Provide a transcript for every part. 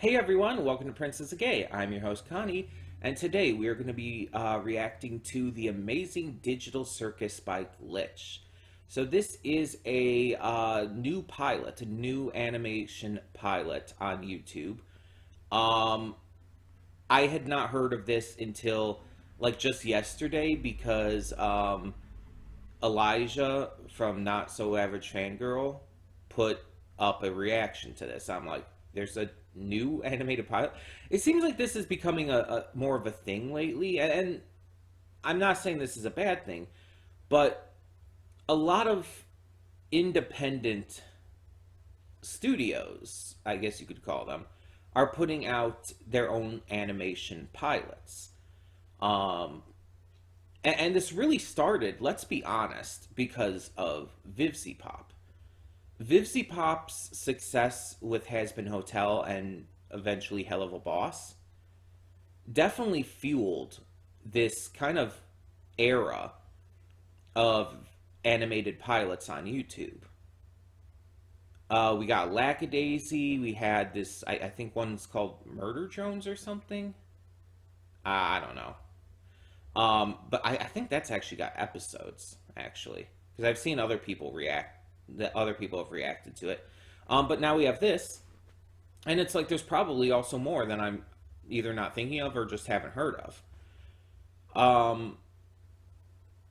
Hey everyone, welcome to Princess of Gay. I'm your host Connie, and today we are going to be reacting to The Amazing Digital Circus by Glitch. So this is a new pilot, a new animation pilot on YouTube. Um, I had not heard of this until like just yesterday because Elijah from Not So Average Fangirl put up a reaction to this. I'm like, there's a new animated pilot. It seems like this is becoming a more of a thing lately, and I'm not saying this is a bad thing, but a lot of independent studios, I guess you could call them, are putting out their own animation pilots. Um, and this really started, let's be honest, because of Vivzy Pop. Vivzy Pop's success with Has Been Hotel and eventually Hell of a Boss definitely fueled this kind of era of animated pilots on YouTube. We got Lackadaisy. We had this, I think one's called Murder Jones or something. I don't know. But I think that's actually got episodes, actually. Because I've seen other people react, that other people have reacted to it. But now we have this. And it's like there's probably also more than I'm either not thinking of or just haven't heard of. Um,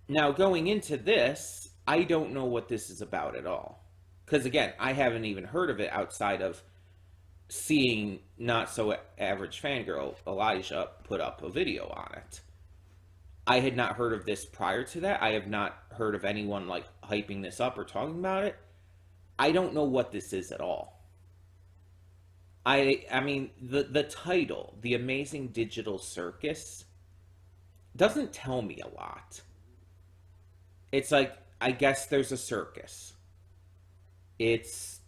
Now, going into this, I don't know what this is about at all. Because again, I haven't even heard of it outside of seeing Not So Average Fangirl Elijah put up a video on it. I had not heard of this prior to that. I have not heard of anyone like hyping this up or talking about it. I don't know what this is at all. I mean the title, The Amazing Digital Circus, doesn't tell me a lot. It's like I guess there's a circus. It's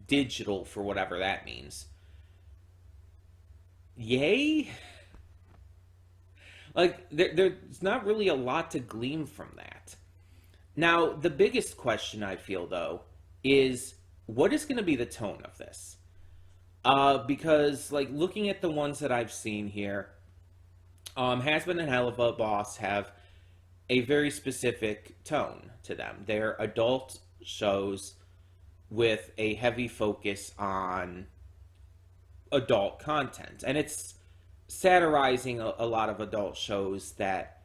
digital for whatever that means. Yay? Like there's not really a lot to glean from that. Now, the biggest question I feel though is what is going to be the tone of this? Because like looking at the ones that I've seen here, Has Been and Hell of a Boss have a very specific tone to them. They're adult shows with a heavy focus on adult content, and it's satirizing a lot of adult shows that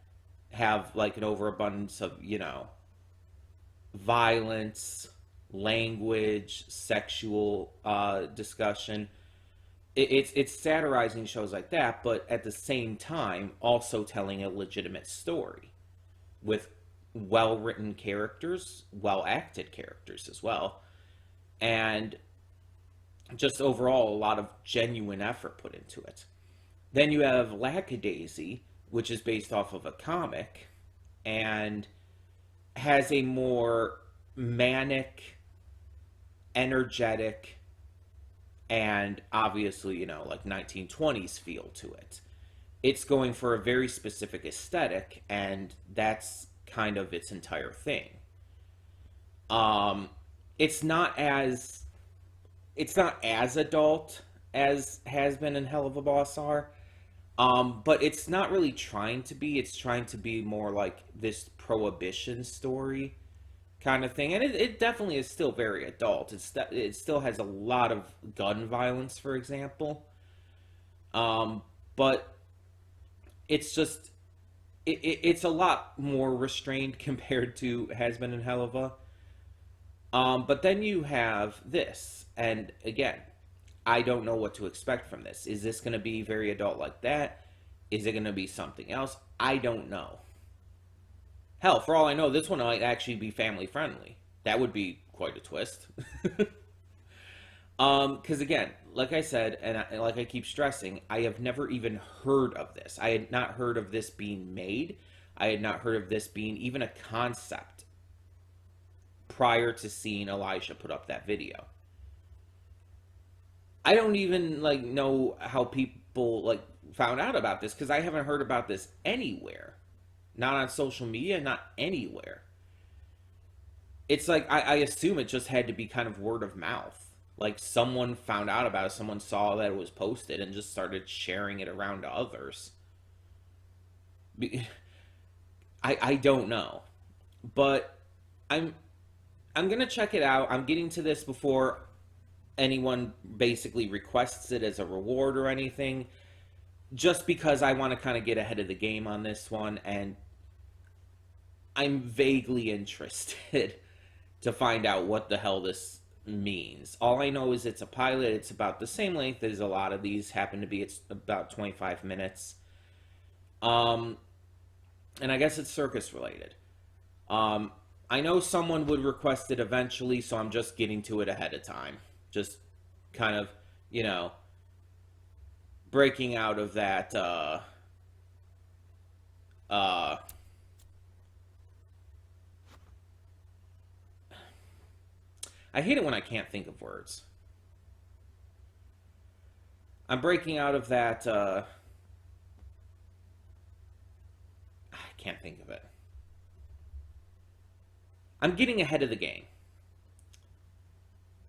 have like an overabundance of violence, language, sexual discussion. It's satirizing shows like that, but at the same time also telling a legitimate story with well written characters, well acted characters as well, and just overall a lot of genuine effort put into it. Then you have Lackadaisy, which is based off of a comic and has a more manic, energetic, and obviously, like 1920s feel to it. It's going for a very specific aesthetic, and that's kind of its entire thing. Um, it's not as it's not as adult as Has Been and Hell of a Boss are, but it's not really trying to be. It's trying to be more like this prohibition story kind of thing, and it definitely is still very adult. It still has a lot of gun violence, for example, but it's just it's a lot more restrained compared to Has Been and Hell of a. But then you have this, and again, I don't know what to expect from this. Is this going to be very adult like that? Is it going to be something else? I don't know. Hell, for all I know, this one might actually be family friendly. That would be quite a twist. Because again, like I said, and like I keep stressing, I have never even heard of this. I had not heard of this being made. I had not heard of this being even a concept prior to seeing Elijah put up that video. I don't even like know how people like found out about this because I haven't heard about this anywhere. Not on social media, not anywhere. It's like I assume it just had to be kind of word of mouth. Like someone found out about it, someone saw that it was posted and just started sharing it around to others. I don't know, but I'm I'm gonna check it out. I'm getting to this before anyone basically requests it as a reward or anything, just because I want to kind of get ahead of the game on this one, and I'm vaguely interested to find out what the hell this means. All I know is it's a pilot. It's about the same length as a lot of these happen to be. It's about 25 minutes. Um, and I guess it's circus related. Um, I know someone would request it eventually, so I'm just getting to it ahead of time. Just kind of, you know, breaking out of that uh I hate it when I can't think of words. I'm breaking out of that I can't think of it. I'm getting ahead of the game.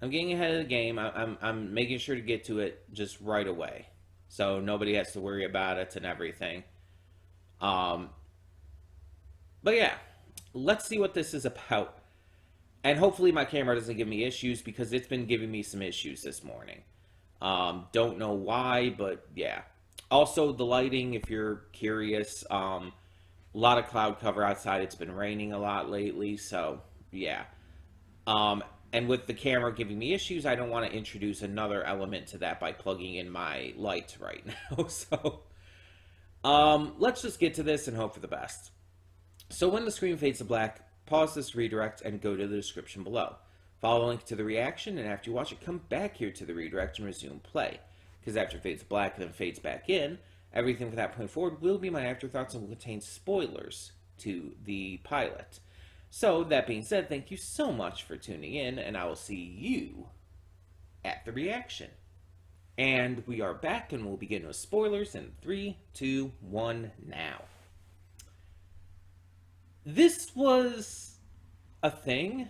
I'm getting ahead of the game. I'm making sure to get to it just right away, so nobody has to worry about it and everything. Um, but yeah, let's see what this is about, and hopefully my camera doesn't give me issues because it's been giving me some issues this morning. Don't know why, but yeah. Also, the lighting, if you're curious, a lot of cloud cover outside. It's been raining a lot lately, so yeah. Um, and with the camera giving me issues, I don't want to introduce another element to that by plugging in my light right now. So, let's just get to this and hope for the best. So when the screen fades to black, pause this redirect and go to the description below. Follow the link to the reaction, and after you watch it, come back here to the redirect and resume play. Because after it fades to black and then fades back in, everything from that point forward will be my afterthoughts and will contain spoilers to the pilot. So, that being said, thank you so much for tuning in, and I will see you at the reaction. And we are back, and we'll begin with spoilers in 3, 2, 1, now. This was a thing.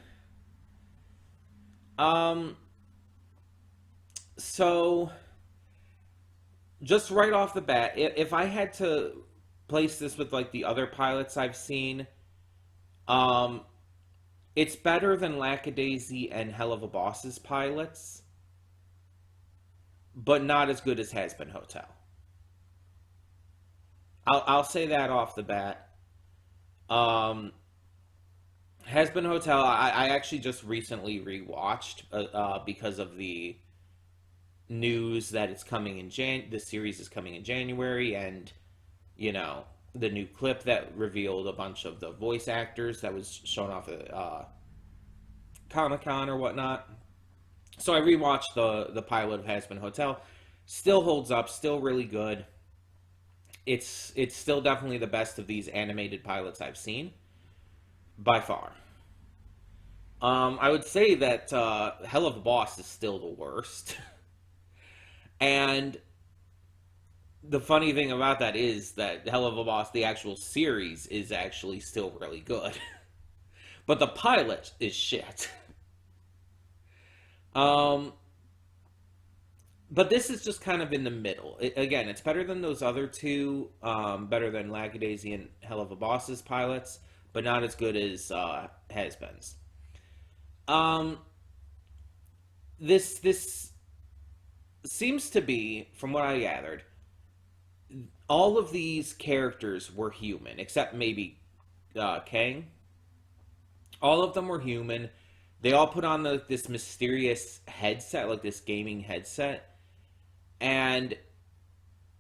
Um, so, just right off the bat, if I had to place this with like the other pilots I've seen, um, it's better than Lackadaisy and Hell of a Boss's pilots, but not as good as Has Been Hotel. I'll say that off the bat. Um, Has Been Hotel, I actually just recently rewatched because of the news that it's coming in the series is coming in January, and you know the new clip that revealed a bunch of the voice actors that was shown off at Comic Con or whatnot. So I rewatched the pilot of Has Been Hotel. Still holds up, still really good. It's still definitely the best of these animated pilots I've seen by far. I would say that Hell of a Boss is still the worst. And the funny thing about that is that Hell of a Boss, the actual series, is actually still really good. But the pilot is shit. Um, but this is just kind of in the middle. Again, it's better than those other two, better than Lackadaisy and Hell of a Boss's pilots, but not as good as Has-Beens. Um, this seems to be, from what I gathered, all of these characters were human, except maybe Kang. All of them were human. They all put on this mysterious headset, like this gaming headset. And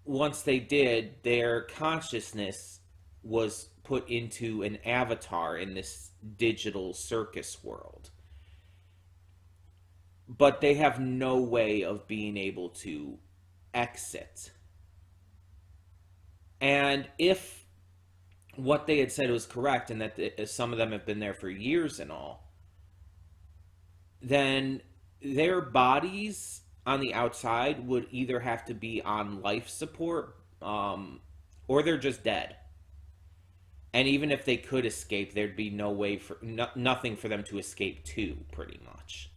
once they did, their consciousness was put into an avatar in this digital circus world. But they have no way of being able to exit. And if what they had said was correct, and that some of them have been there for years and all, then their bodies on the outside would either have to be on life support, or they're just dead. And even if they could escape, there'd be no way for nothing for them to escape to, pretty much.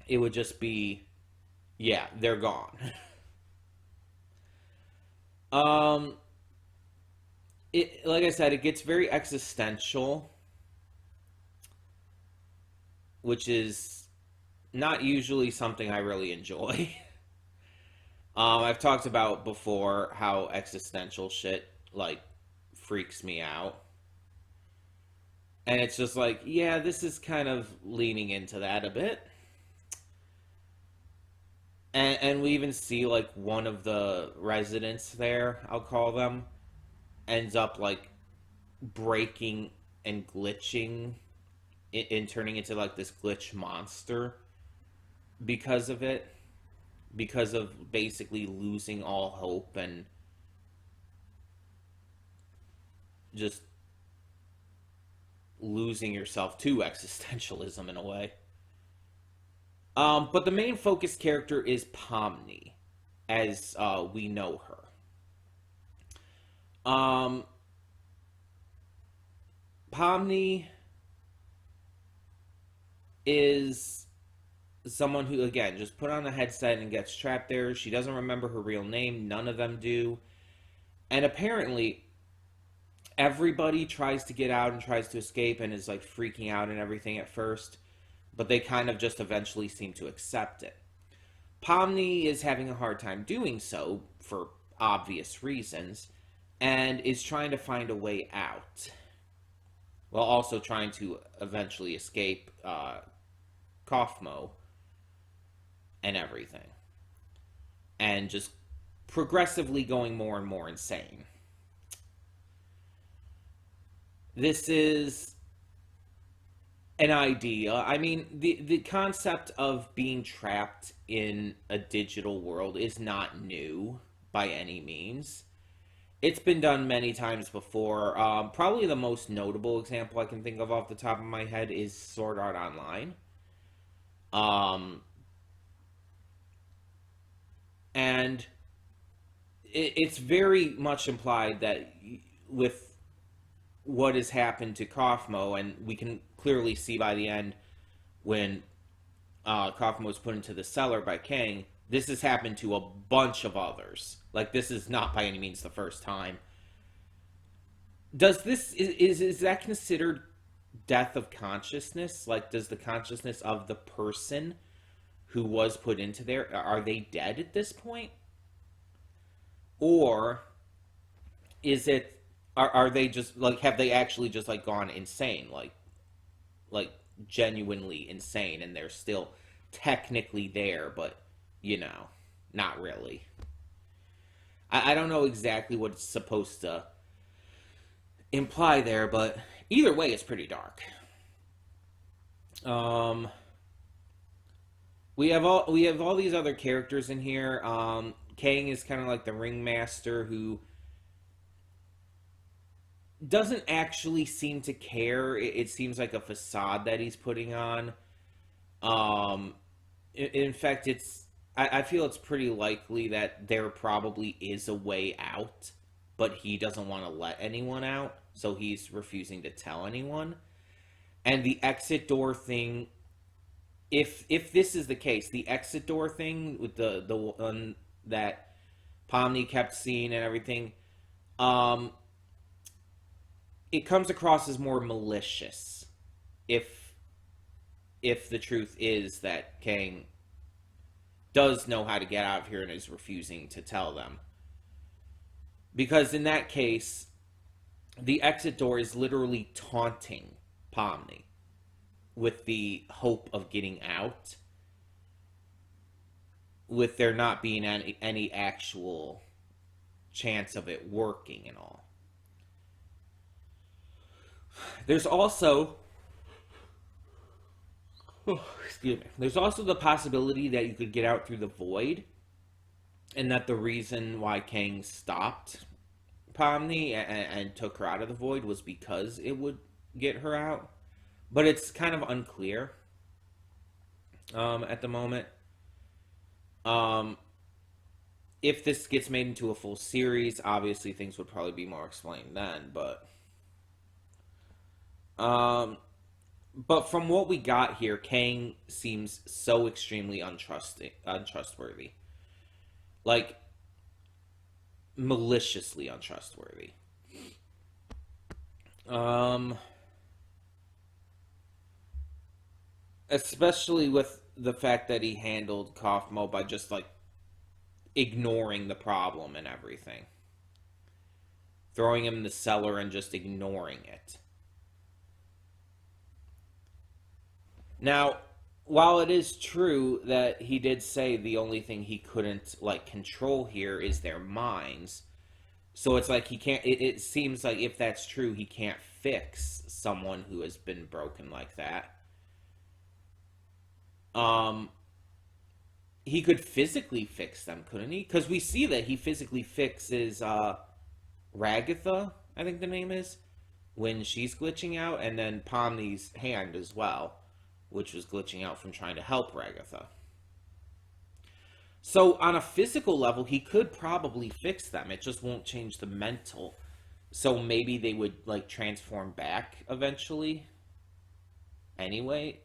it would just be, yeah, they're gone. um, like I said, it gets very existential, which is not usually something I really enjoy. I've talked about before how existential shit like freaks me out. And it's just like, yeah, this is kind of leaning into that a bit. And we even see like one of the residents there, I'll call them, ends up like breaking and glitching and turning into like this glitch monster because of it, because of basically losing all hope and just losing yourself to existentialism in a way. But the main focus character is Pomni, as we know her. Pomni is someone who, again, just put on a headset and gets trapped there. She doesn't remember her real name. None of them do. And apparently, everybody tries to get out and tries to escape and is like freaking out and everything at first, but they kind of just eventually seem to accept it. Pomni is having a hard time doing so for obvious reasons and is trying to find a way out while also trying to eventually escape Kaufmo and everything, and just progressively going more and more insane. This is an idea. I mean, the concept of being trapped in a digital world is not new by any means. It's been done many times before. Probably the most notable example I can think of off the top of my head is Sword Art Online. Um, and it's very much implied that with what has happened to Kaufmo, and we can clearly see by the end when Kaufmo was put into the cellar by Kang, this has happened to a bunch of others. Like, this is not by any means the first time. Does this is that considered death of consciousness? Like, does the consciousness of the person who was put into there, are they dead at this point? Or is it, are they just like, have they actually just like gone insane, like genuinely insane, and they're still technically there, but you know, not really. I don't know exactly what it's supposed to imply there, but either way, it's pretty dark. Um, we have all these other characters in here. Kang is kind of like the ringmaster who doesn't actually seem to care. It seems like a facade that he's putting on. Um, in fact, I feel it's pretty likely that there probably is a way out, but he doesn't want to let anyone out, so he's refusing to tell anyone. And the exit door thing, if this is the case, the exit door thing with the one that Pomni kept seeing and everything, um, it comes across as more malicious if the truth is that Kang does know how to get out of here and is refusing to tell them. Because in that case, the exit door is literally taunting Pomni with the hope of getting out, with there not being any actual chance of it working and all. There's also, oh, excuse me. There's also the possibility that you could get out through the void, and that the reason why Kang stopped Pomni and took her out of the void was because it would get her out. But it's kind of unclear at the moment. Um, if this gets made into a full series, obviously things would probably be more explained then. But um, But from what we got here, Kang seems so extremely untrustworthy. Like, maliciously untrustworthy. Um, Especially with the fact that he handled Kaufmo by just, like, ignoring the problem and everything. Throwing him in the cellar and just ignoring it. Now, while it is true that he did say the only thing he couldn't, like, control here is their minds, so it's like he can't. It seems like if that's true, he can't fix someone who has been broken like that. Um, he could physically fix them, couldn't he? Because we see that he physically fixes Ragatha, I think the name is, when she's glitching out, and then Pomni's hand as well, which was glitching out from trying to help Ragatha. So on a physical level, he could probably fix them. It just won't change the mental. So maybe they would, like, transform back eventually. Anyway,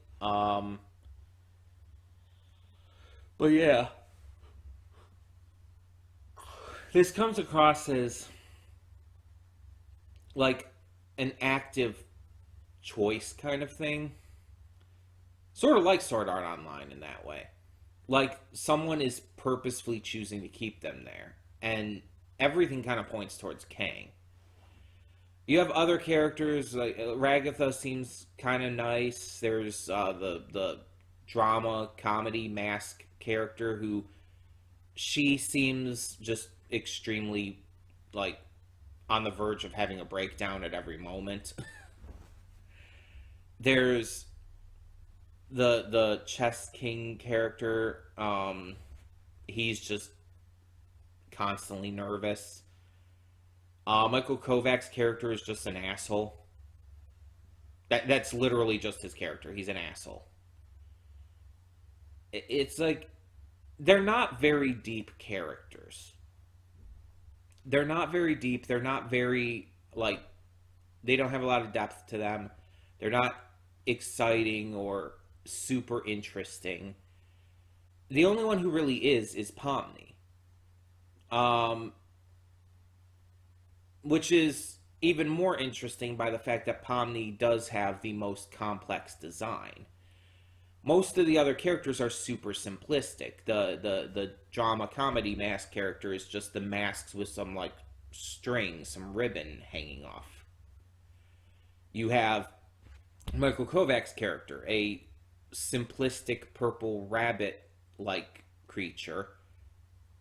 but yeah, this comes across as like an active choice kind of thing, sort of like Sword Art Online in that way. Like someone is purposefully choosing to keep them there, and everything kind of points towards Kang. You have other characters like Ragatha seems kind of nice. There's the drama comedy mask character who she seems just extremely like on the verge of having a breakdown at every moment. There's the chess king character. He's just constantly nervous. Michael Kovac's character is just an asshole. That's literally just his character. He's an asshole. It's like they're not very deep characters. They're not very deep. They're not very like they don't have a lot of depth to them. They're not exciting or super interesting. The only one who really is Pomni. Um, which is even more interesting by the fact that Pomni does have the most complex design. Most of the other characters are super simplistic. The drama comedy mask character is just the masks with some like string, some ribbon hanging off. You have Michael Kovac's character, a simplistic purple rabbit like creature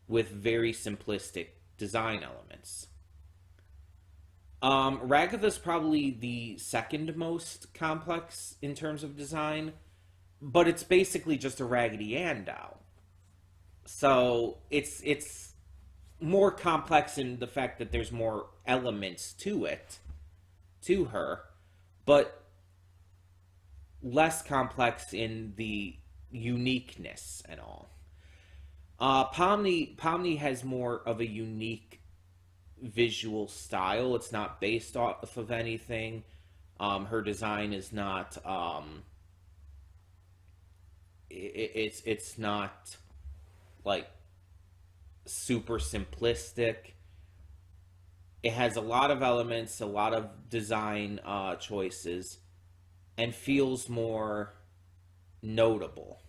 with very simplistic design elements. Ragatha's probably the second most complex in terms of design, but it's basically just a Raggedy Ann doll. So it's more complex in the fact that there's more elements to it, to her, but less complex in the uniqueness and all. Pomni has more of a unique visual style. It's not based off of anything. Her design is not. It's not like super simplistic. It has a lot of elements, a lot of design choices, and feels more notable.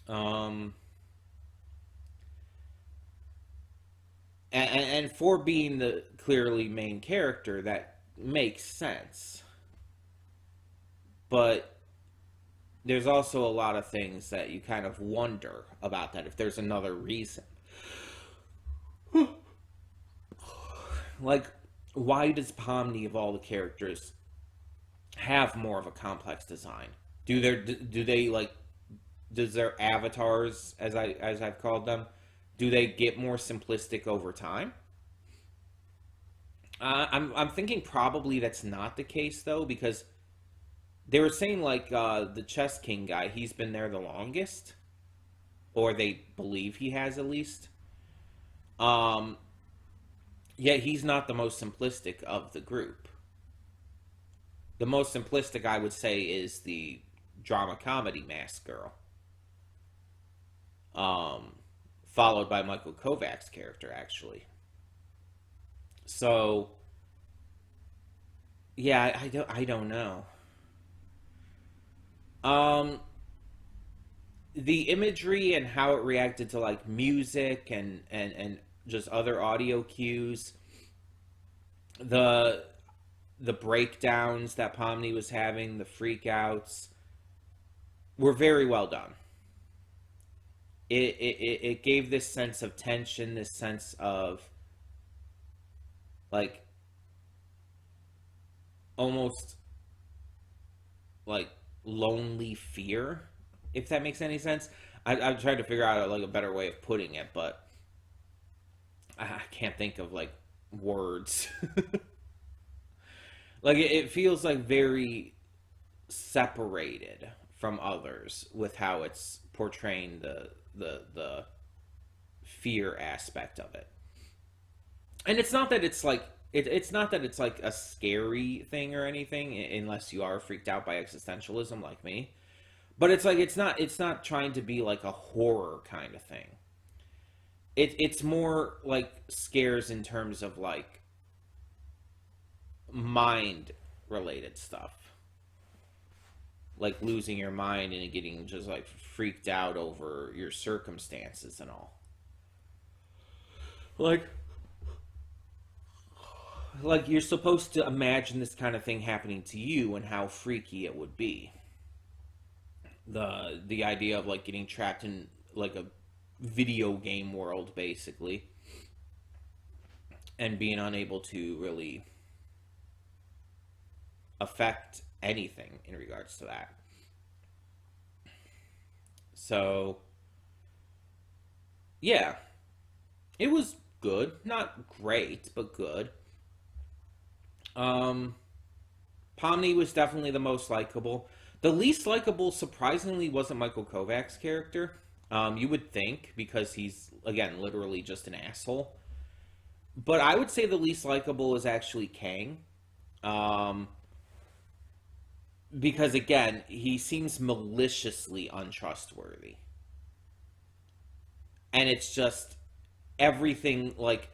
Um, and for being the clearly main character, that makes sense. But there's also a lot of things that you kind of wonder about that if there's another reason. Like, why does Pomni of all the characters have more of a complex design? Do they like does their avatars as I've called them do they get more simplistic over time? I'm thinking probably that's not the case though because they were saying like the chess king guy he's been there the longest or they believe he has at least. Um, Yet he's not the most simplistic of the group. The most simplistic I would say is the drama comedy Mask Girl, um, followed by Michael Kovac's character actually. So yeah, I don't know. Um, the imagery and how it reacted to like music and just other audio cues, the the breakdowns that Pomni was having, the freakouts were very well done. It gave this sense of tension, this sense of like almost like lonely fear, if that makes any sense. I'm trying to figure out like a better way of putting it, but I can't think of like words. Like it feels like very separated from others with how it's portraying the fear aspect of it. And it's not that it's like it's not that it's like a scary thing or anything, unless you are freaked out by existentialism like me. But it's like it's not trying to be like a horror kind of thing. It's more like scares in terms of like mind related stuff, like losing your mind and getting just like freaked out over your circumstances and all. Like like you're supposed to imagine this kind of thing happening to you and how freaky it would be. The idea of like getting trapped in like a video game world basically and being unable to really affect anything in regards to that. So, yeah, it was good, not great, but good. Um, Pomni was definitely the most likable. The least likable, surprisingly, wasn't Michael Kovac's character. You would think because he's again literally just an asshole. But I would say the least likable is actually Kang, um, because again he seems maliciously untrustworthy, and it's just everything like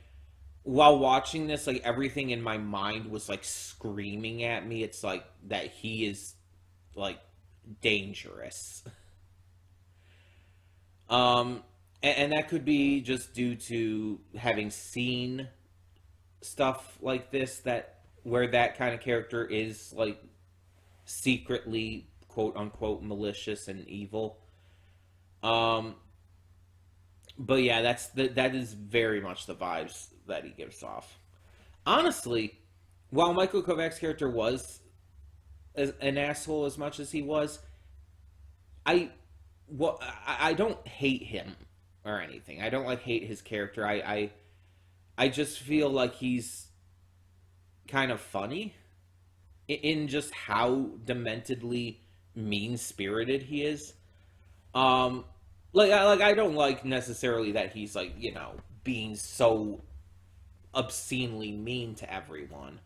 while watching this, like everything in my mind was like screaming at me. It's like that he is like dangerous. And that could be just due to having seen stuff like this that where that kind of character is like secretly quote unquote malicious and evil. Um, but yeah, that is very much the vibes that he gives off. Honestly, while Michael Kovac's character was an asshole as much as he was, I I don't hate him or anything. I don't like hate his character. I just feel like he's kind of funny in just how dementedly mean spirited he is. Um, like I don't like necessarily that he's like being so obscenely mean to everyone,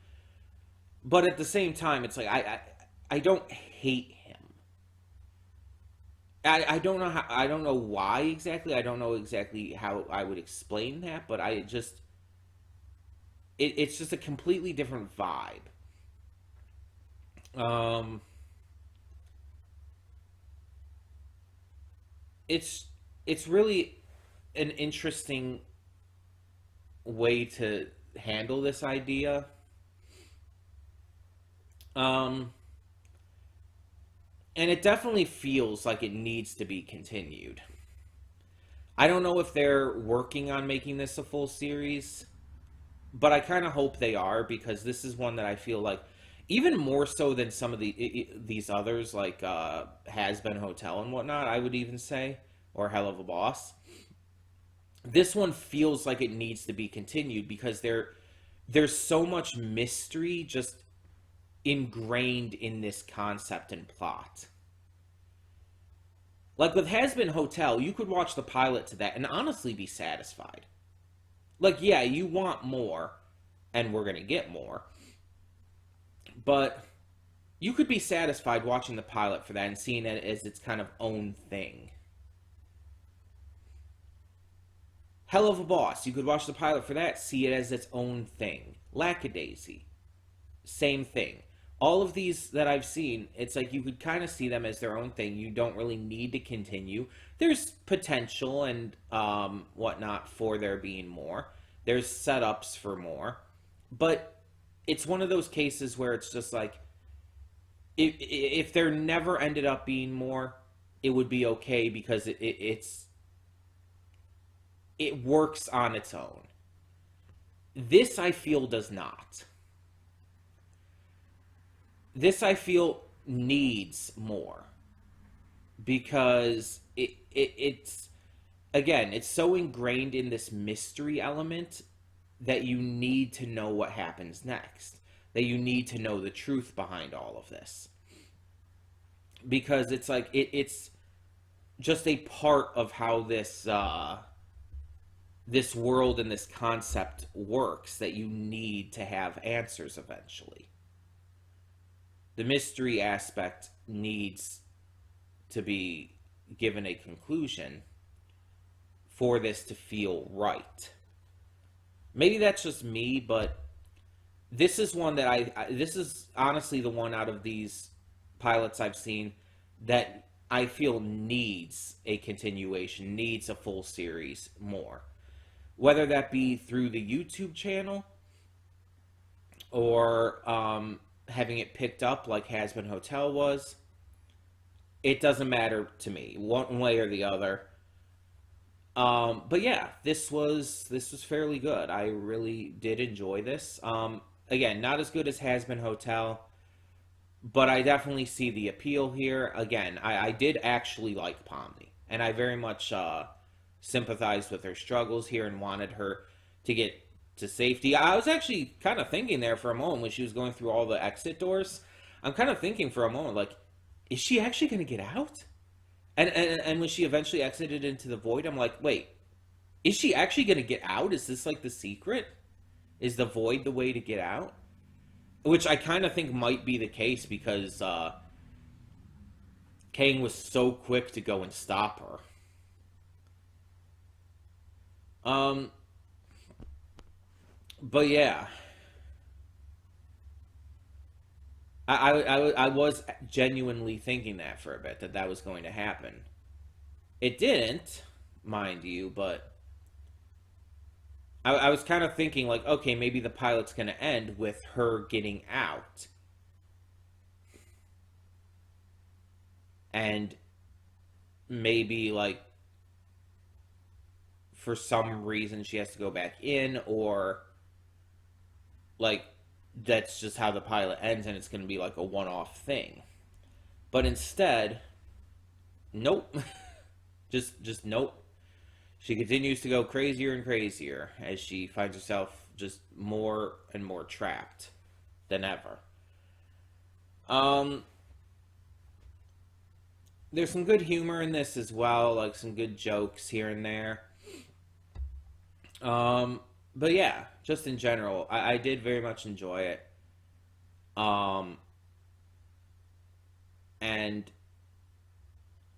but at the same time, it's like I don't hate him. I don't know how I don't know why exactly. I don't know exactly how I would explain that, but I just it's just a completely different vibe. Um, it's it's really an interesting way to handle this idea. Um, and it definitely feels like it needs to be continued. I don't know if they're working on making this a full series, but I kind of hope they are because this is one that I feel like even more so than some of these others like Has Been Hotel and whatnot. I would even say or Hell of a Boss. This one feels like it needs to be continued because there's so much mystery just ingrained in this concept and plot. Like with Has Been Hotel, you could watch the pilot to that and honestly be satisfied. Like, yeah, you want more, and we're gonna get more. But you could be satisfied watching the pilot for that and seeing it as its kind of own thing. Hell of a Boss, you could watch the pilot for that, see it as its own thing. Lackadaisy, same thing. All of these that I've seen, it's like you could kind of see them as their own thing. You don't really need to continue. There's potential and whatnot for there being more. There's setups for more. But it's one of those cases where it's just like, if there never ended up being more, it would be okay because it works on its own. This I feel does not. This I feel needs more because it's again, it's so ingrained in this mystery element that you need to know what happens next, that you need to know the truth behind all of this, because it's like it's just a part of how this world and this concept works, that you need to have answers eventually. The mystery aspect needs to be given a conclusion for this to feel right. Maybe that's just me, but this is one that this is honestly the one out of these pilots I've seen that I feel needs a continuation, needs a full series more. Whether that be through the YouTube channel or having it picked up like Has Been Hotel was, it doesn't matter to me, one way or the other. But yeah, this was fairly good. I really did enjoy this. Again, not as good as Has Been Hotel, but I definitely see the appeal here. Again, I did actually like Pomni, and I very much sympathized with her struggles here and wanted her to get to safety. I was actually kind of thinking there for a moment when she was going through all the exit doors. I'm kind of thinking for a moment, like, is she actually going to get out? And when she eventually exited into the void, I'm like, wait, is she actually going to get out? Is this like the secret? Is the void the way to get out? Which I kind of think might be the case because Kang was so quick to go and stop her. But yeah, I was genuinely thinking that for a bit, that was going to happen. It didn't, mind you, but I was kind of thinking like, okay, maybe the pilot's going to end with her getting out. And maybe like for some reason she has to go back in, or like that's just how the pilot ends and it's going to be like a one-off thing. But instead, nope. just nope. She continues to go crazier and crazier as she finds herself just more and more trapped than ever. There's some good humor in this as well, like some good jokes here and there. But yeah, just in general, I did very much enjoy it. And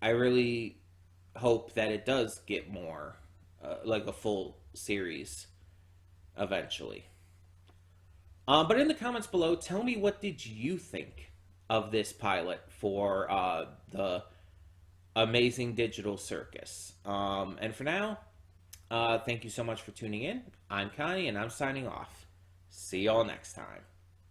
I really hope that it does get more, like a full series eventually. But in the comments below, tell me, what did you think of this pilot for the Amazing Digital Circus? And for now, thank you so much for tuning in. I'm Connie, and I'm signing off. See y'all next time.